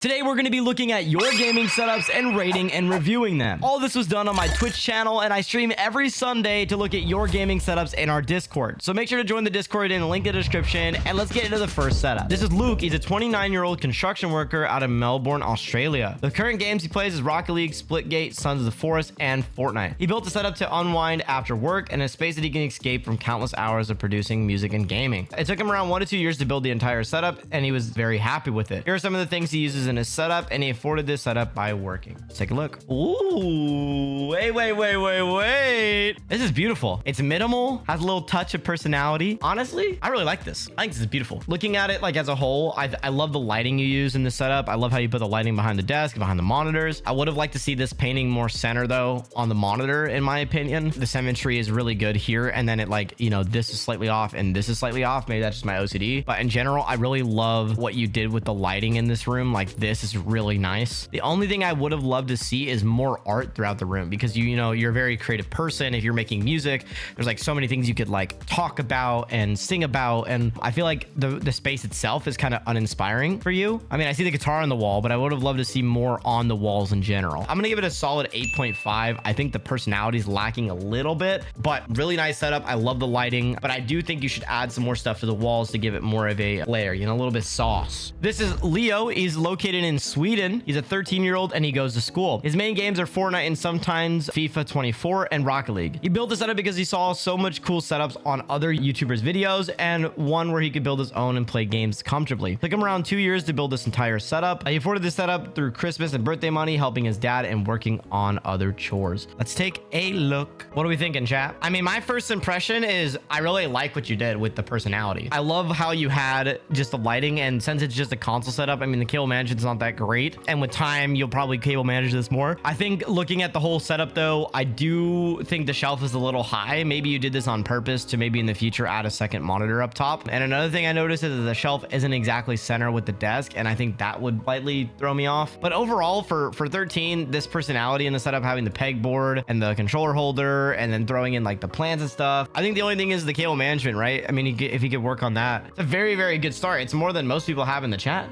Today, we're going to be looking at your gaming setups and rating and reviewing them. All this was done on my Twitch channel, and I stream every Sunday to look at your gaming setups in our Discord. So make sure to join the Discord in the link in the description, and let's get into the first setup. This is Luke. He's a 29-year-old construction worker out of Melbourne, Australia. The current games he plays is Rocket League, Splitgate, Sons of the Forest, and Fortnite. He built a setup to unwind after work and a space that he can escape from countless hours of producing music and gaming. It took him around 1 to 2 years to build the entire setup, and he was very happy with it. Here are some of the things he uses in his setup, and he afforded this setup by working. Let's take a look. Ooh, wait. This is beautiful. It's minimal, has a little touch of personality. Honestly, I really like this. I think this is beautiful. Looking at it like as a whole, I love the lighting you use in the setup. I love how you put the lighting behind the desk, behind the monitors. I would have liked to see this painting more center though on the monitor, in my opinion. The symmetry is really good here, and then it like, you know, this is slightly off and this is slightly off. Maybe that's just my OCD, but in general, I really love what you did with the lighting in this room. Like, this is really nice. The only thing I would have loved to see is more art throughout the room, because you know, you're a very creative person. If you're making music, there's like so many things you could like talk about and sing about, and I feel like the space itself is kind of uninspiring for you. I mean, I see the guitar on the wall, but I would have loved to see more on the walls in general. I'm gonna give it a solid 8.5. I think the personality is lacking a little bit, but really nice setup. I love the lighting, but I do think you should add some more stuff to the walls to give it more of a layer, you know, a little bit sauce. This is Leo. He's located in Sweden. He's a 13-year-old and he goes to school. His main games are Fortnite and sometimes FIFA 24 and Rocket League. He built this setup because he saw so much cool setups on other YouTubers' videos, and one where he could build his own and play games comfortably. Took him around 2 years to build this entire setup. He afforded this setup through Christmas and birthday money, helping his dad and working on other chores. Let's take a look. What are we thinking, chat? I mean, my first impression is I really like what you did with the personality. I love how you had just the lighting, and since it's just a console setup, I mean, the cable management's not that great, and with time you'll probably cable manage this more. I think looking at the whole setup though, I do think the shelf is a little high. Maybe you did this on purpose to maybe in the future add a second monitor up top. And another thing I noticed is that the shelf isn't exactly center with the desk, and I think that would slightly throw me off. But overall, for 13, this personality in the setup, having the pegboard and the controller holder and then throwing in like the plans and stuff, I think the only thing is the cable management, right? I mean, if he could work on that, it's a very good start. It's more than most people have in the chat.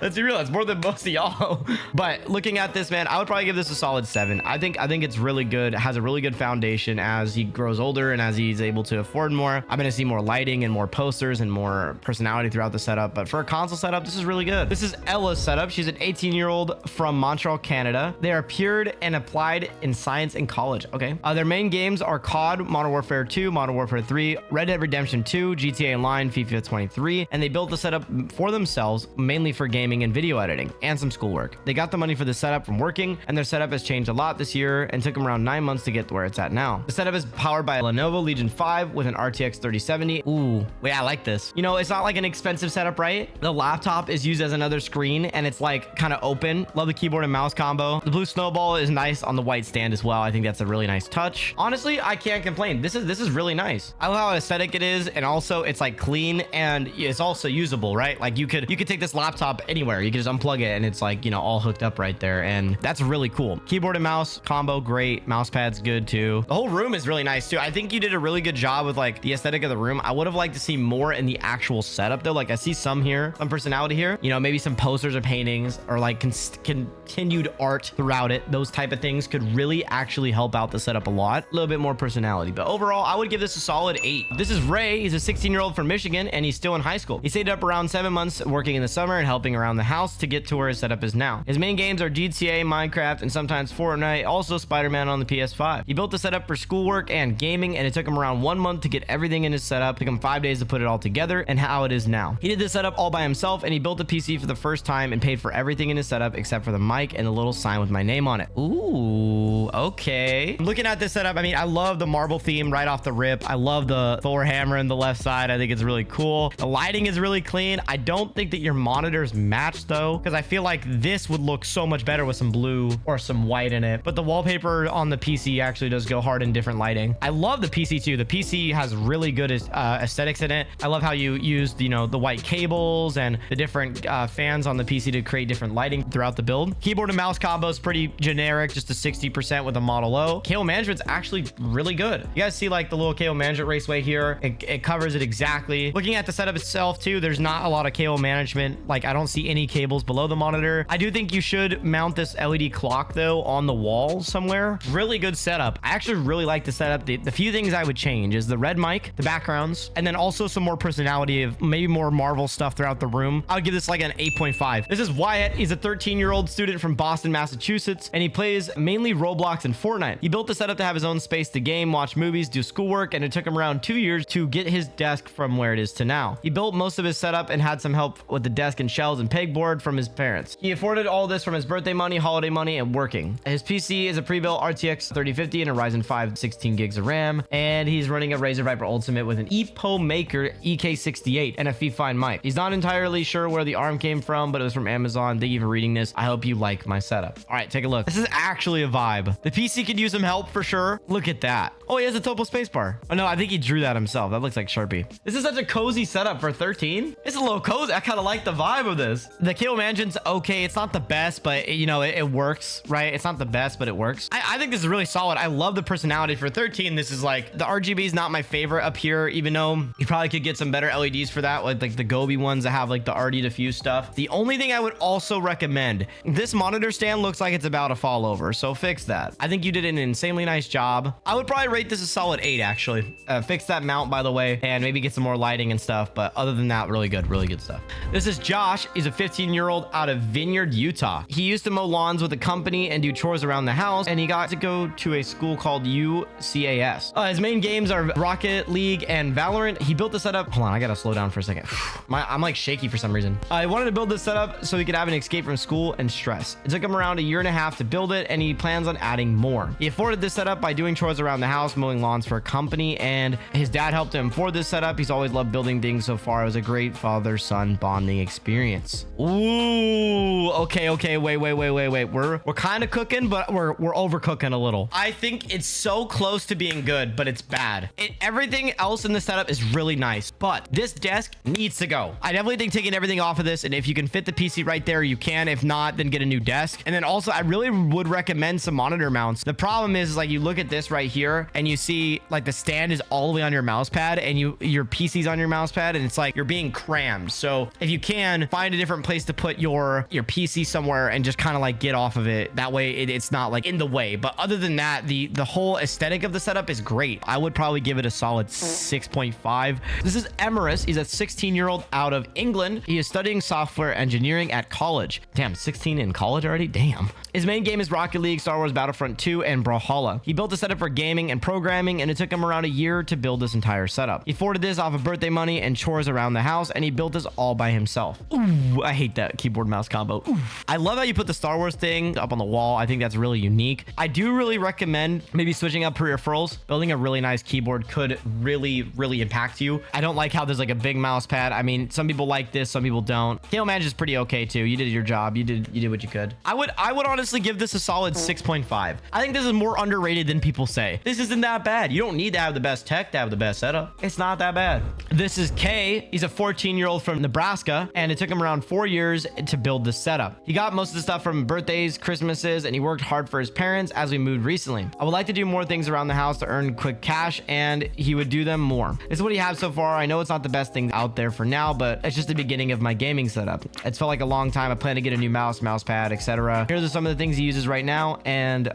Let's be real, it's more than most of y'all. But looking at this, man, I would probably give this a solid 7. I think it's really good. It has a really good foundation. As he grows older and as he's able to afford more, I'm gonna see more lighting and more posters and more personality throughout the setup. But for a console setup, this is really good. This is Ella's setup. She's an 18-year-old from Montreal, Canada. They are peered and applied in science and college. Okay. Their main games are COD, Modern Warfare 2, Modern Warfare 3, Red Dead Redemption 2, GTA Online, FIFA 23, and they built the setup for themselves, mainly for gaming and video editing and some schoolwork. They got the money for the setup from working, and their setup has changed a lot this year and took them around 9 months to get to where it's at now. The setup is powered by a Lenovo Legion 5 with an RTX 3070. Ooh, yeah, I like this. You know, it's not like an expensive setup, right? The laptop is used as another screen, and it's like kind of open. Love the keyboard and mouse combo. The blue snowball is nice on the white stand as well. I think that's a really nice touch. Honestly, I can't complain. This is really nice. I love how aesthetic it is, and also it's like clean and it's also usable, right? Like you could take this laptop anywhere. You can just unplug it and it's like, you know, all hooked up right there, and that's really cool. Keyboard and mouse combo, great. Mouse pad's good too. The whole room is really nice too. I think you did a really good job with like the aesthetic of the room. I would have liked to see more in the actual setup though. Like I see some here, some personality here, you know, maybe some posters or paintings or like continued art throughout it. Those type of things could really actually help out the setup a lot. A little bit more personality, but overall I would give this a solid 8. This is Ray. He's a 16-year-old from Michigan, and he's still in high school. He stayed up around 7 months working in the summer and helping around the house to get to where his setup is now. His main games are GTA, Minecraft, and sometimes Fortnite, also Spider-Man on the PS5. He built the setup for schoolwork and gaming, and it took him around 1 month to get everything in his setup. It took him 5 days to put it all together and how it is now. He did this setup all by himself, and he built a PC for the first time and paid for everything in his setup except for the mic and the little sign with my name on it. Ooh, okay. Looking at this setup, I mean, I love the marble theme right off the rip. I love the Thor hammer in the left side. I think it's really cool. The lighting is really clean. I don't think that your monitors match though, because I feel like this would look so much better with some blue or some white in it. But the wallpaper on the PC actually does go hard in different lighting. I love the PC too. The PC has really good aesthetics in it. I love how you used, you know, the white cables and the different fans on the PC to create different lighting throughout the build. Keyboard and mouse combo is pretty generic, just a 60% with a Model O. Cable management's actually really good. You guys see like the little cable management raceway here? It covers it exactly. Looking at the setup itself too, there's not a lot of cable management. Like I don't see any cables below the monitor. I do think you should mount this LED clock though on the wall somewhere. Really good setup. I actually really like the setup. The few things I would change is the red mic, the backgrounds, and then also some more personality of maybe more Marvel stuff throughout the room. I would give this like an 8.5. This is Wyatt. He's a 13-year-old student from Boston, Massachusetts, and he plays mainly Roblox and Fortnite. He built the setup to have his own space to game, watch movies, do schoolwork, and it took him around 2 years to get his desk from where it is to now. He built most of his setup and had some help with the desk and shelves and pegboard from his parents. He afforded all this from his birthday money, holiday money, and working. His PC is a pre-built RTX 3050 and a Ryzen 5 16 gigs of RAM, and he's running a Razer Viper Ultimate with an EPO Maker EK68 and a fine mic. He's not entirely sure where the ARM came from, but it was from Amazon. Thank you for reading this. I hope you like my setup. All right, take a look. This is actually a vibe. The PC could use some help for sure. Look at that. Oh, he has a topo spacebar. Oh no, I think he drew that himself. That looks like Sharpie. This is such a cozy setup for 13. It's a little cozy. I kind of like the vibe of this. The cable management's okay. It's not the best, but you know, it works, right? It's not the best, but it works. I think this is really solid. I love the personality for 13. This is like, the RGB is not my favorite up here, even though you probably could get some better LEDs for that, like the Gobi ones that have like the RD diffuse stuff. The only thing I would also recommend, this monitor stand looks like it's about to fall over, so fix that. I think you did an insanely nice job. I would probably rate this a solid 8 actually. Fix that mount, by the way, and maybe get some more lighting and stuff, but other than that, really good stuff. This is Josh. He's a 15-year-old out of Vineyard, Utah. He used to mow lawns with a company and do chores around the house, and he got to go to a school called UCAS. His main games are Rocket League and Valorant. He built the setup. Hold on, I gotta slow down for a second. I'm like shaky for some reason. I wanted to build this setup so he could have an escape from school and stress. It took him around 1.5 years to build it, and he plans on adding more. He afforded this setup by doing chores around the house, mowing lawns for a company, and his dad helped him afford this setup. He's always loved building things so far. It was a great father-son bonding experience. Ooh, okay, wait. We're kind of cooking, but we're overcooking a little. I think it's so close to being good, but it's bad. Everything else in the setup is really nice, but this desk needs to go. I definitely think taking everything off of this, and if you can fit the PC right there, you can. If not, then get a new desk. And then also, I really would recommend some monitor mounts. The problem is like you look at this right here, and you see like the stand is all the way on your mouse pad, and your PC's on your mouse pad, and it's like you're being crammed. So if you can, find a different place to put your PC somewhere and just kind of like get off of it. That way it's not like in the way. But other than that, the whole aesthetic of the setup is great. I would probably give it a solid 6.5. This is Emerus. He's a 16-year-old out of England. He is studying software engineering at college. Damn, 16 in college already? Damn. His main game is Rocket League, Star Wars Battlefront 2, and Brawlhalla. He built a setup for gaming and programming, and it took him around 1 year to build this entire setup. He afforded this off of birthday money and chores around the house, and he built this all by himself. Ooh, I hate that keyboard mouse combo. Ooh. I love how you put the Star Wars thing up on the wall. I think that's really unique. I do really recommend maybe switching up peripherals. Building a really nice keyboard could really impact you. I don't like how there's like a big mouse pad. I mean, some people like this, some people don't. Cable manage is pretty okay too. You did your job. You did what you could. I would honestly give this a solid 6.5. I think this is more underrated than people say. This isn't that bad. You don't need to have the best tech to have the best setup. It's not that bad. This is Kay. He's a 14-year-old from Nebraska, and it took him around 4 years to build this setup. He got most of the stuff from birthdays, Christmases, and he worked hard for his parents as we moved recently. I would like to do more things around the house to earn quick cash, and he would do them more. This is what he has so far. I know it's not the best thing out there for now, but it's just the beginning of my gaming setup. It's felt like a long time. I plan to get a new mouse pad, etc. Here's some of the things he uses right now, and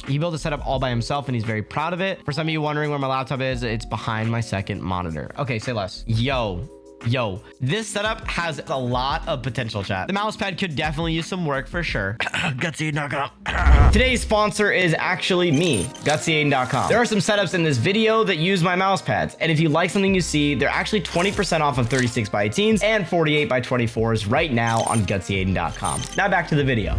he built a setup all by himself, and he's very proud of it. For some of you wondering where my laptop is, it's behind my second monitor. Okay, say less. Yo, this setup has a lot of potential, chat. The mouse pad could definitely use some work for sure. GutzyAiden.com. Today's sponsor is actually me, GutzyAiden.com. There are some setups in this video that use my mouse pads, and if you like something you see, they're actually 20% off of 36x18s and 48x24s right now on GutzyAiden.com. Now back to the video.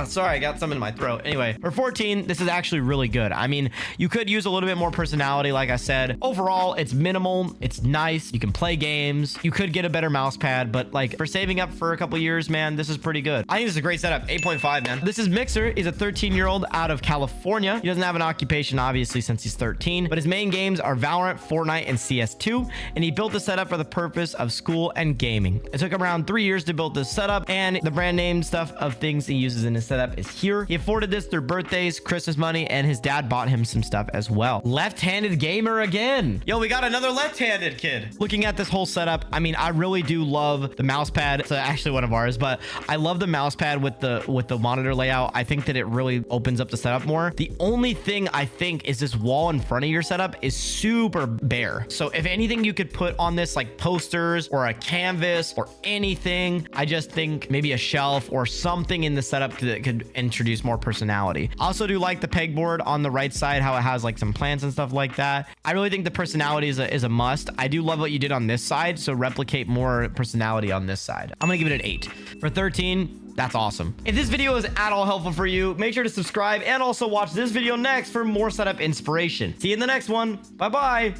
Sorry, I got some in my throat. Anyway, for 14, this is actually really good. I mean, you could use a little bit more personality, like I said. Overall, it's minimal, it's nice, you can play games. You could get a better mouse pad, but like for saving up for a couple years, man, this is pretty good. I think this is a great setup. 8.5, man. This is Mixer. is a 13-year-old out of California. He doesn't have an occupation, obviously, since he's 13, but his main games are Valorant, Fortnite, and CS2, and he built the setup for the purpose of school and gaming. It took him around 3 years to build this setup, and the brand name stuff of things he uses in his setup is here. He afforded this through birthdays, Christmas money, and his dad bought him some stuff as well. Left-handed gamer again. Yo, we got another left-handed kid. Looking at this whole setup, I mean, I really do love the mouse pad. It's actually one of ours, but I love the mouse pad with the monitor layout. I think that it really opens up the setup more. The only thing I think is this wall in front of your setup is super bare. So if anything you could put on this, like posters or a canvas or anything, I just think maybe a shelf or something in the setup that could introduce more personality. I also do like the pegboard on the right side, how it has like some plants and stuff like that. I really think the personality is a must. I do love what you did on this side, so replicate more personality on this side. I'm gonna give it an 8. For 13, that's awesome. If this video is at all helpful for you, make sure to subscribe and also watch this video next for more setup inspiration. See you in the next one. Bye-bye.